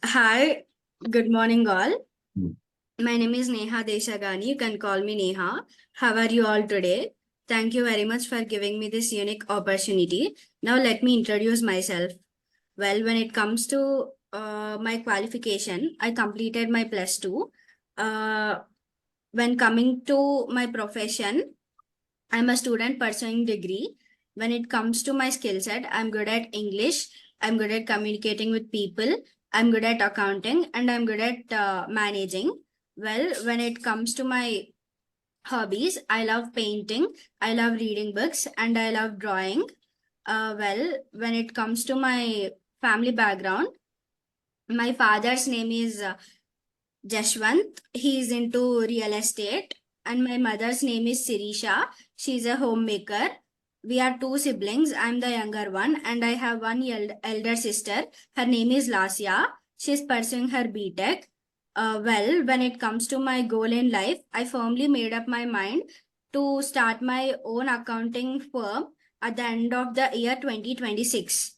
Hi, good morning, all. Hmm. My name is Neha Deshagani. You can call me Neha. How are you all today? Thank you very much for giving me this unique opportunity. Now, let me introduce myself. Well, when it comes to my qualification, I completed my plus two. Uh, when coming to my profession, I'm a student pursuing degree. When it comes to my skill set, I'm good at English. I'm good at communicating with people. I'm good at accounting, and I'm good at managing. Well, when it comes to my hobbies, I love painting. I love reading books, and I love drawing. Well, when it comes to my family background, my father's name is Jashwant. He's into real estate. And my mother's name is Sirisha. She's a homemaker. We are two siblings. I'm the younger one, and I have one elder sister. Her name is Lasya. She's pursuing her BTech. Well, when it comes to my goal in life, I firmly made up my mind to start my own accounting firm at the end of the year 2026.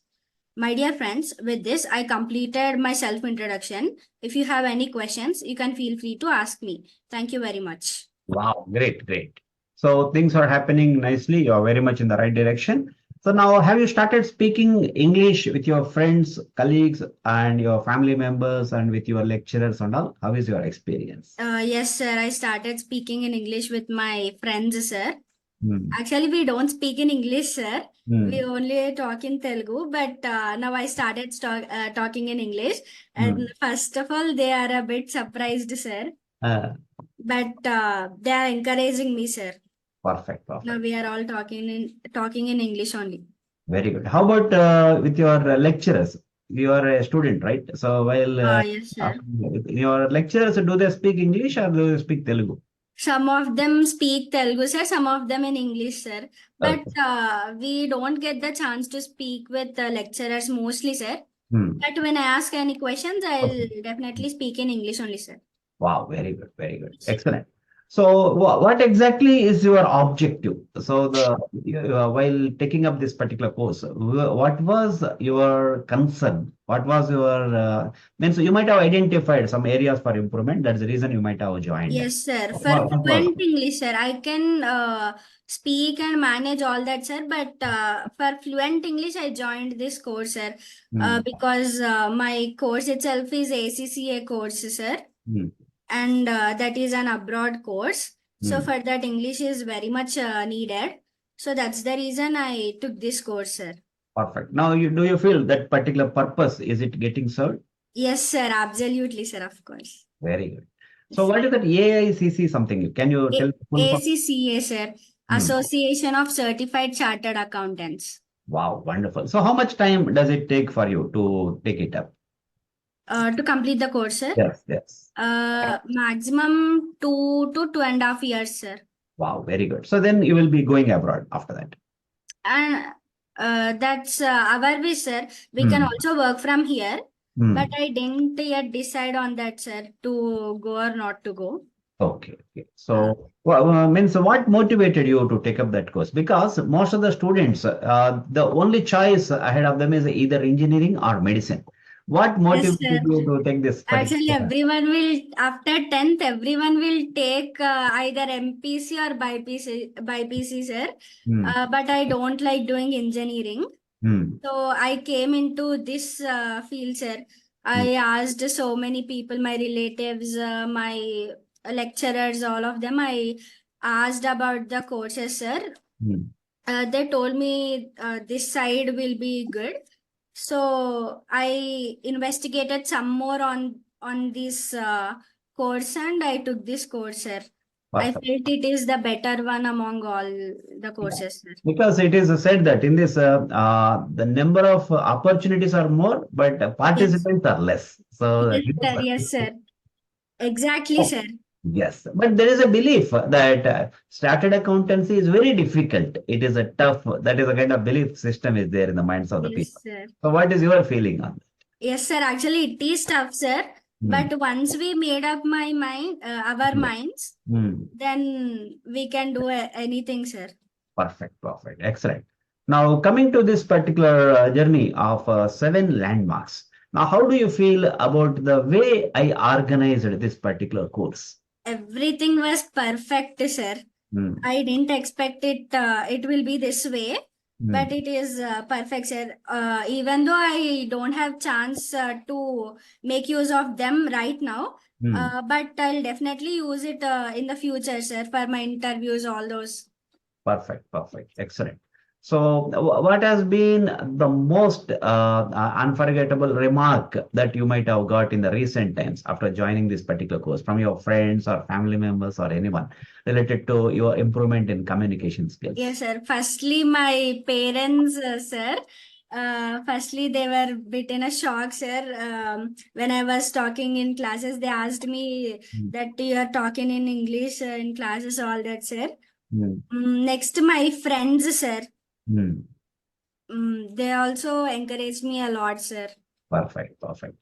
My dear friends, with this, I completed my self introduction. If you have any questions, you can feel free to ask me. Thank you very much. Wow, great, great. So things are happening nicely. You are very much in the right direction. So now, have you started speaking English with your friends, colleagues, and your family members, and with your lecturers and all? How is your experience? Yes, sir. I started speaking in English with my friends, sir. Hmm. Actually, we don't speak in English, sir. We Hmm. only talk in Telugu, but now I started talking in English. Hmm. And first of all, they are a bit surprised, sir. Uh, But they are encouraging me, sir. Perfect, Now perfect. we are all talking in English only. Very good. How about with your lecturers? You are a student, right? So while Yes, sir. your lecturers, do they speak English or do they speak Telugu? Some of them speak Telugu, sir, some of them in English, sir. But Okay. we don't get the chance to speak with the lecturers mostly, sir. Hmm. But when I ask any questions, I'll Okay. definitely speak in English only, sir. Wow, very good, very good. Excellent. So, what exactly is your objective? So, while taking up this particular course, what was your concern? What was your means? You might have identified some areas for improvement. That's the reason you might have joined. Yes, sir. For What was? fluent English, sir, I can speak and manage all that, sir. But for fluent English, I joined this course, sir, Hmm. because my course itself is ACCA course, sir. Hmm. And that is an abroad course. So Hmm. for that, English is very much needed. So that's the reason I took this course, sir. Perfect. Now, do you feel that particular purpose is it getting served? Yes, sir. Absolutely, sir. Of course. Very good. So, Yes, sir. what is that AICC something? Can you tell the full form? ACCA, sir. Hmm. Association of Certified Chartered Accountants. Wow, wonderful. So how much time does it take for you to take it up? To complete the course, sir. Yes, yes. Maximum 2 to 2.5 years, sir. Wow, very good. So then you will be going abroad after that. And that's our wish, sir. We can Hmm. also work from here, but Hmm. I didn't yet decide on that, sir, to go or not to go. Okay, okay. Uh, So, means what motivated you to take up that course? Because most of the students, the only choice ahead of them is either engineering or medicine. What yes, motivated sir. you to take this particular Actually, course? everyone will, after 10th, everyone will take either MPC or BPC, sir. Hmm. But I don't like doing engineering. Hmm. So I came into this field, sir. Hmm. I asked so many people, my relatives, my lecturers, all of them. I asked about the courses, sir. Hmm. They told me this side will be good. So I investigated some more on this course, and I took this course, sir. I Perfect. felt it is the better one among all the courses, sir. Because it is said that in this, the number of opportunities are more, but Yes, participants are less. So, yes, sir. Yes, sir. Exactly, oh, sir. yes, but there is a belief that started accountancy is very difficult. It is a tough, that is a kind of belief system is there in the minds of the Yes, people. sir. So, what is your feeling on Yes, sir. Actually, it is tough, sir. that? Hmm. But once we made up my mind, our Hmm. minds, Hmm. then we can do anything, sir. Perfect, perfect, excellent. Now, coming to this particular journey of 7 landmarks. Now, how do you feel about the way I organized this particular course? Everything was perfect, sir. Hmm. I didn't expect it. It will be this way, Hmm. but it is perfect, sir. Even though I don't have chance to make use of them right now, Hmm. but I'll definitely use it in the future, sir, for my interviews, all those. Perfect, perfect, excellent. So, what has been the most unforgettable remark that you might have got in the recent times after joining this particular course from your friends or family members or anyone related to your improvement in communication Yes, skills? sir. Firstly, my parents, sir. Firstly, they were bit in a shock, sir. When I was talking in classes, they asked me Hmm. that you are talking in English in classes, all that, sir. Hmm. Next, my friends, sir. Hmm. They also encouraged me a lot, sir. Perfect, perfect.